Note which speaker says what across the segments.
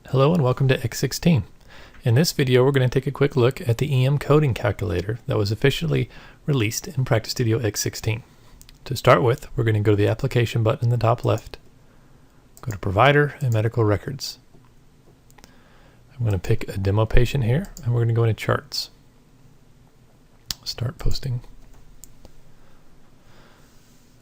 Speaker 1: Hello and welcome to X16. In this video, we're going to take a quick look at the EM coding calculator that was officially released in PracticeStudio X16. To start with, we're going to go to the application button in the top left, go to provider and medical records. I'm going to pick a demo patient here and we're going to go into charts. Start posting.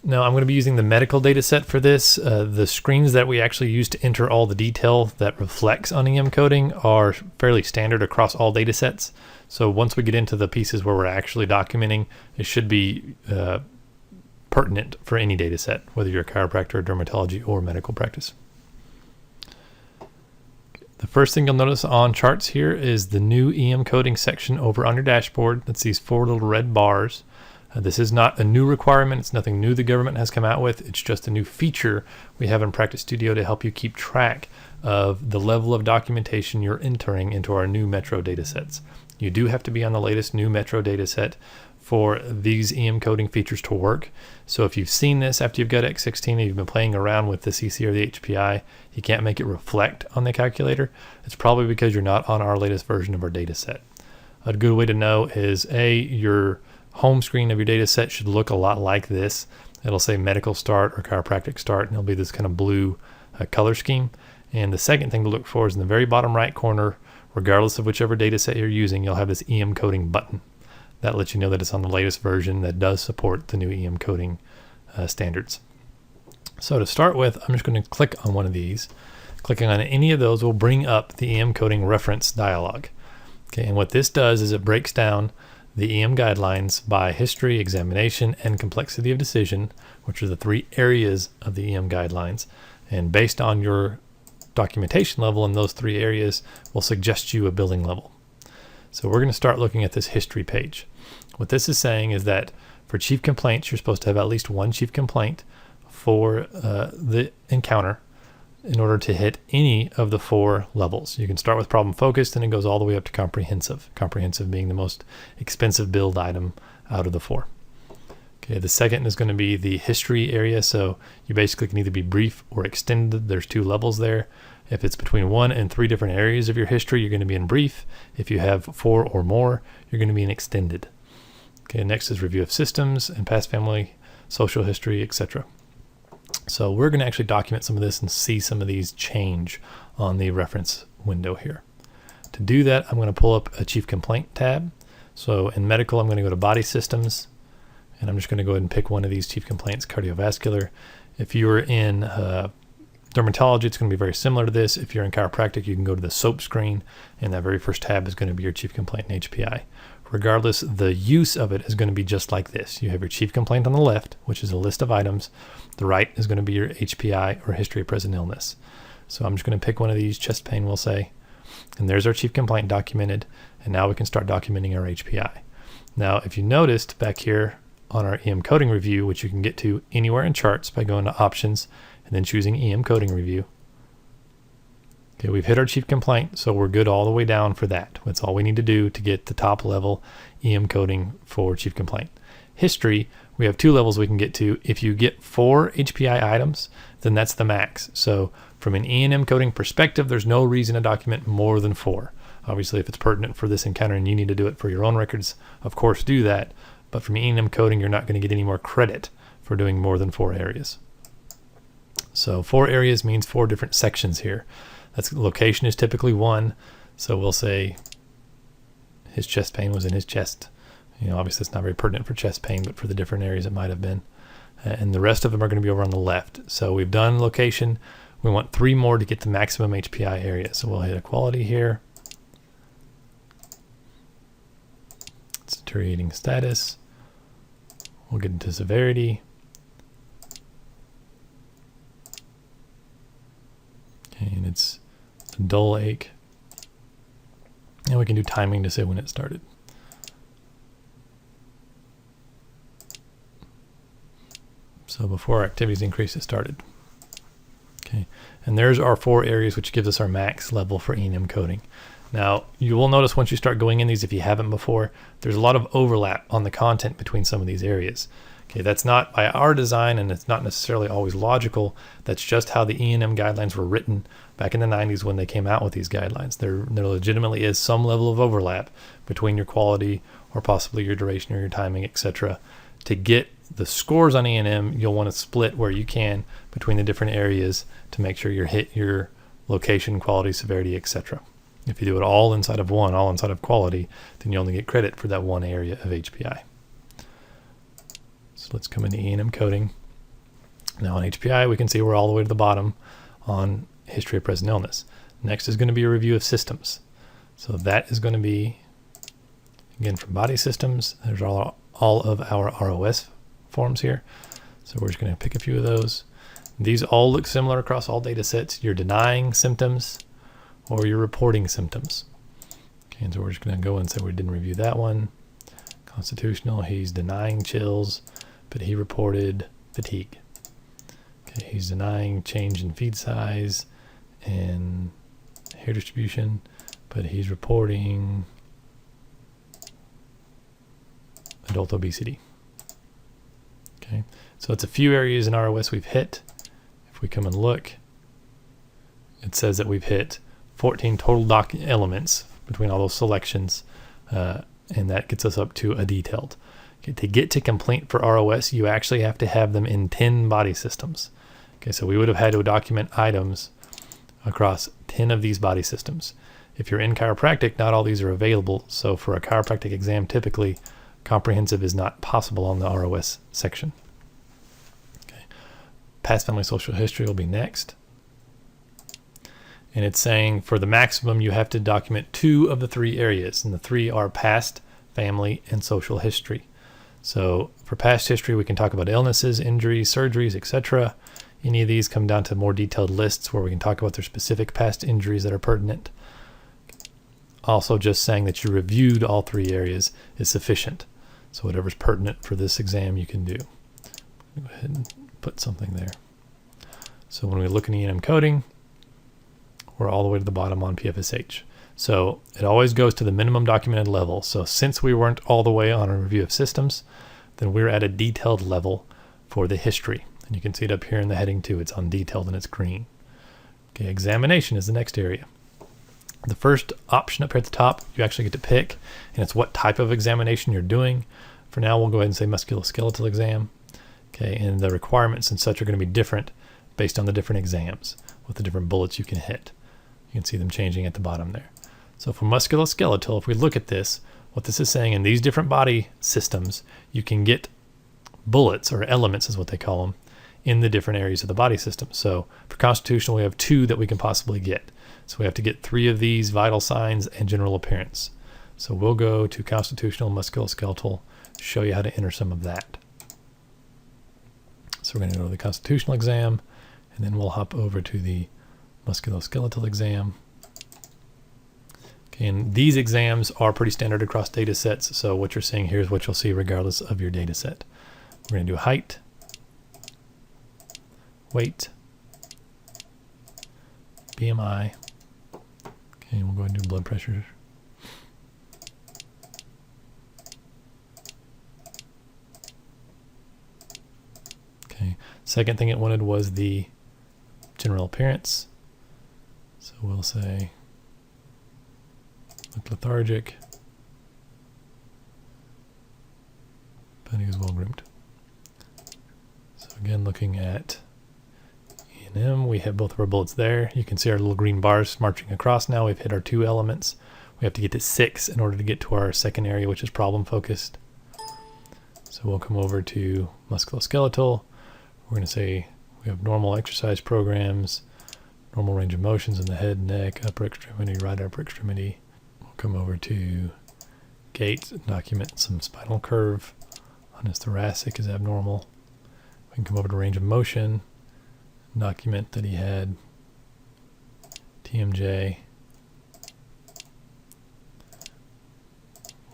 Speaker 1: Now I'm going to be using the medical data set for this. The screens that we actually use to enter all the detail that reflects on EM coding are fairly standard across all data sets. So once we get into the pieces where we're actually documenting, it should be pertinent for any data set, whether you're a chiropractor, dermatology, or medical practice. The first thing you'll notice on charts here is the new EM coding section over on your dashboard. That's these four little red bars. This is not a new requirement. It's nothing new the government has come out with. It's just a new feature we have in PracticeStudio to help you keep track of the level of documentation you're entering into our new Metro datasets. You do have to be on the latest new Metro dataset for these EM coding features to work. So if you've seen this after you've got X16 and you've been playing around with the CC or the HPI, you can't make it reflect on the calculator. It's probably because you're not on our latest version of our dataset. A good way to know is your home screen of your data set should look a lot like this. It'll say medical start or chiropractic start, and it'll be this kind of blue color scheme. And the second thing to look for is in the very bottom right corner, regardless of whichever data set you're using, you'll have this EM coding button. That lets you know that it's on the latest version that does support the new EM coding standards. So to start with, I'm just going to click on one of these. Clicking on any of those will bring up the EM coding reference dialog. Okay, and what this does is it breaks down the EM guidelines by history, examination, and complexity of decision, which are the three areas of the EM guidelines. And based on your documentation level in those three areas, will suggest you a billing level. So we're going to start looking at this history page. What this is saying is that for chief complaints, you're supposed to have at least one chief complaint for the encounter in order to hit any of the four levels. You can start with problem focused and it goes all the way up to comprehensive. Comprehensive being the most expensive billed item out of the four. Okay, the second is going to be the history area. So you basically can either be brief or extended. There's two levels there. If it's between 1 and 3 different areas of your history, you're going to be in brief. If you have 4 or more, you're going to be in extended. Okay, next is review of systems and past family, social history, etc. So we're going to actually document some of this and see some of these change on the reference window here. To do that, I'm going to pull up a chief complaint tab. So in medical, I'm going to go to body systems, and I'm just going to go ahead and pick one of these chief complaints, cardiovascular. If you're in dermatology, it's going to be very similar to this. If you're in chiropractic, you can go to the SOAP screen, and that very first tab is going to be your chief complaint in HPI. Regardless, the use of it is going to be just like this. You have your chief complaint on the left, which is a list of items. The right is going to be your HPI or history of present illness. So I'm just going to pick one of these, chest pain we'll say, and there's our chief complaint documented, and now we can start documenting our HPI. Now, if you noticed back here on our EM coding review, which you can get to anywhere in charts by going to options and then choosing EM coding review. Okay, we've hit our chief complaint, so we're good all the way down for that. That's all we need to do to get the top level EM coding for chief complaint. History, we have 2 levels we can get to. If you get 4 HPI items, then that's the max. So from an E&M coding perspective, there's no reason to document more than 4. Obviously, if it's pertinent for this encounter and you need to do it for your own records, of course do that. But from E&M coding, you're not going to get any more credit for doing more than 4 areas. So 4 areas means 4 different sections here. That's location is typically 1. So we'll say his chest pain was in his chest. You know, obviously it's not very pertinent for chest pain, but for the different areas it might have been. And the rest of them are going to be over on the left. So we've done location. We want 3 more to get the maximum HPI area. So we'll hit equality here. It's deteriorating status. We'll get into severity. Okay, and it's a dull ache. And we can do timing to say when it started. So before our activities increase, it started. Okay, and there's our 4 areas, which gives us our max level for E&M coding. Now, you will notice once you start going in these, if you haven't before, there's a lot of overlap on the content between some of these areas. Okay, that's not by our design, and it's not necessarily always logical. That's just how the E&M guidelines were written back in the 90s when they came out with these guidelines. There legitimately is some level of overlap between your quality or possibly your duration or your timing, etc. To get the scores on E&M, you'll want to split where you can between the different areas to make sure you hit your location, quality, severity, etc. If you do it all inside of one, all inside of quality, then you only get credit for that one area of HPI. So let's come into E&M coding. Now on HPI, we can see we're all the way to the bottom on history of present illness. Next is going to be a review of systems. So that is going to be, again, from body systems. There's all of our ROS forms here. So we're just going to pick a few of those. These all look similar across all data sets. You're denying symptoms or you're reporting symptoms. Okay, and so we're just going to go and say we didn't review that one. Constitutional, he's denying chills, but he reported fatigue. Okay, he's denying change in feed size and hair distribution, but he's reporting adult obesity. Okay, so it's a few areas in ROS we've hit. If we come and look, it says that we've hit 14 total doc elements between all those selections, and that gets us up to a detailed. Okay, to get to complete for ROS, you actually have to have them in 10 body systems. Okay, so we would have had to document items across 10 of these body systems. If you're in chiropractic, not all these are available. So for a chiropractic exam, typically comprehensive is not possible on the ROS section. Okay. Past family social history will be next. And it's saying for the maximum, you have to document 2 of the 3 areas. And the 3 are past, family, and social history. So for past history, we can talk about illnesses, injuries, surgeries, etc. Any of these come down to more detailed lists where we can talk about their specific past injuries that are pertinent. Also, just saying that you reviewed all 3 areas is sufficient. So whatever's pertinent for this exam, you can do. Go ahead and put something there. So when we look in E&M coding, we're all the way to the bottom on PFSH. So it always goes to the minimum documented level. So since we weren't all the way on a review of systems, then we're at a detailed level for the history. And you can see it up here in the heading too. It's on detailed and it's green. Okay, examination is the next area. The first option up here at the top, you actually get to pick, and it's what type of examination you're doing. For now, we'll go ahead and say musculoskeletal exam. Okay, and the requirements and such are going to be different based on the different exams with the different bullets you can hit. You can see them changing at the bottom there. So for musculoskeletal, if we look at this, what this is saying in these different body systems, you can get bullets or elements is what they call them in the different areas of the body system. So for constitutional, we have 2 that we can possibly get. So we have to get 3 of these: vital signs and general appearance. So we'll go to constitutional, musculoskeletal, show you how to enter some of that. So we're going to go to the constitutional exam, and then we'll hop over to the musculoskeletal exam. Okay, and these exams are pretty standard across data sets. So what you're seeing here is what you'll see regardless of your data set. We're going to do height, weight, BMI. Okay, we'll go ahead and do blood pressure. Okay, second thing it wanted was the general appearance. So we'll say look lethargic, but he was well groomed. So again, looking at E&M, we have both of our bullets there. You can see our little green bars marching across now. We've hit our 2 elements. We have to get to 6 in order to get to our second area, which is problem focused. So we'll come over to musculoskeletal. We're going to say we have normal exercise programs, normal range of motions in the head, neck, upper extremity, right upper extremity. We'll come over to gait, document some spinal curve on his thoracic is abnormal. We can come over to range of motion, document that he had TMJ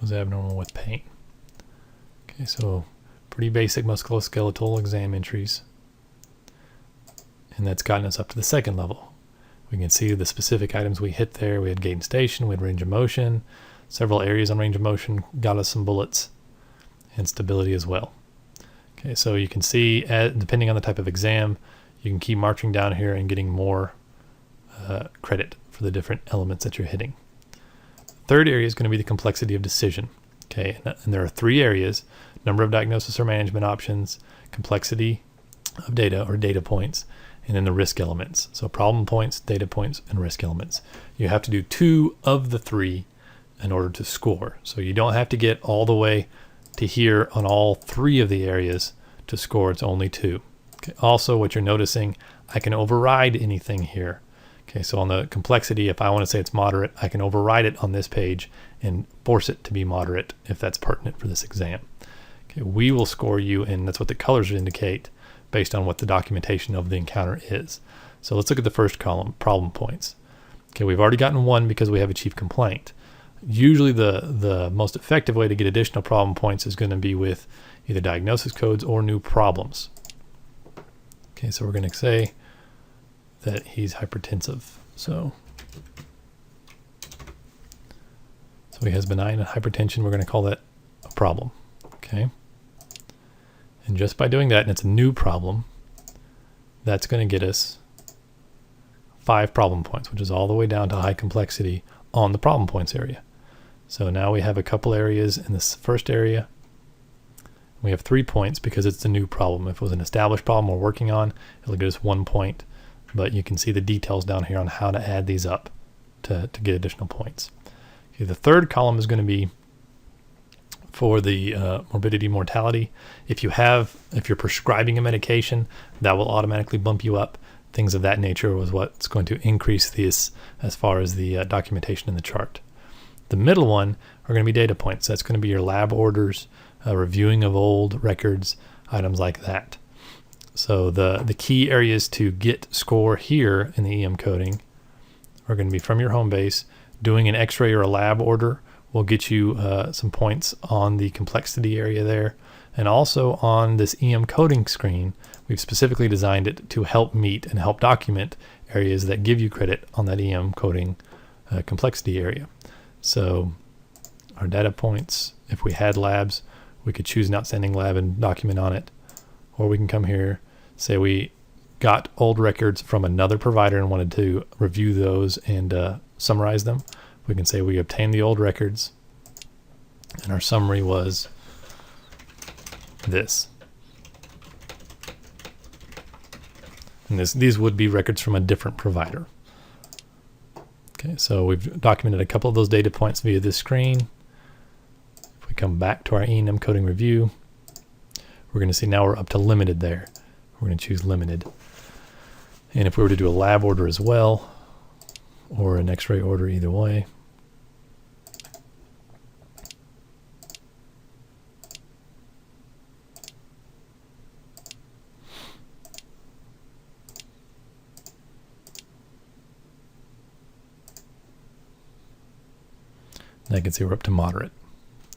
Speaker 1: was abnormal with pain. Okay, so pretty basic musculoskeletal exam entries. And that's gotten us up to the second level. We can see the specific items we hit there. We had gait and station, we had range of motion, several areas on range of motion got us some bullets, and stability as well. Okay, so you can see, depending on the type of exam, you can keep marching down here and getting more credit for the different elements that you're hitting. Third area is going to be the complexity of decision. Okay, and there are 3 areas: number of diagnosis or management options, complexity of data or data points, and then the risk elements. So problem points, data points, and risk elements. You have to do 2 of the 3 in order to score. So you don't have to get all the way to here on all 3 of the areas to score. It's only 2. Okay. Also, what you're noticing, I can override anything here. Okay, so on the complexity, if I want to say it's moderate, I can override it on this page and force it to be moderate if that's pertinent for this exam. Okay, we will score you, and that's what the colors indicate, based on what the documentation of the encounter is. So let's look at the first column, problem points. Okay, we've already gotten 1 because we have a chief complaint. Usually the most effective way to get additional problem points is going to be with either diagnosis codes or new problems. Okay, so we're going to say that he's hypertensive. So he has benign hypertension. We're going to call that a problem. Okay. And just by doing that, and it's a new problem, that's going to get us 5 problem points, which is all the way down to high complexity on the problem points area. So now we have a couple areas in this first area. We have 3 points because it's a new problem. If it was an established problem we're working on, it'll get us 1 point. But you can see the details down here on how to add these up to get additional points. Okay, the third column is going to be for the morbidity mortality. If you're prescribing a medication, that will automatically bump you up. Things of that nature was what's going to increase this as far as the documentation in the chart. The middle one are going to be data points. That's going to be your lab orders, reviewing of old records, items like that. So the key areas to get score here in the EM coding are going to be from your home base. Doing an x-ray or a lab order will get you some points on the complexity area there. And also on this EM coding screen, we've specifically designed it to help meet and help document areas that give you credit on that EM coding complexity area. So our data points, if we had labs, we could choose an outstanding lab and document on it. Or we can come here, say we got old records from another provider and wanted to review those and summarize them. We can say we obtained the old records and our summary was this. And these would be records from a different provider. Okay, so we've documented a couple of those data points via this screen. If we come back to our E&M coding review, we're going to see now we're up to limited there. We're going to choose limited. And if we were to do a lab order as well, or an x-ray order, either way, and I can see we're up to moderate.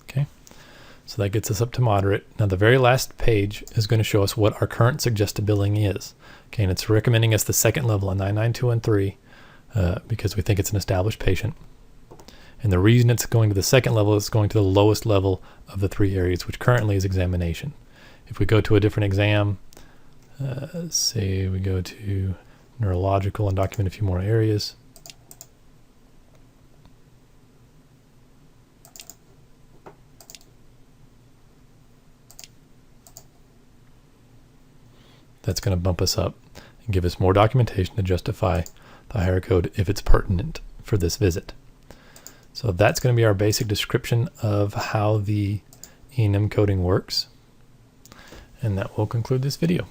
Speaker 1: Okay, so that gets us up to moderate. Now the very last page is going to show us what our current suggested billing is. Okay, and it's recommending us the second level on 99213 because we think it's an established patient. And the reason it's going to the second level is going to the lowest level of the 3 areas, which currently is examination. If we go to a different exam, say we go to neurological and document a few more areas, that's going to bump us up and give us more documentation to justify the higher code if it's pertinent for this visit. So that's going to be our basic description of how the E&M coding works. And that will conclude this video.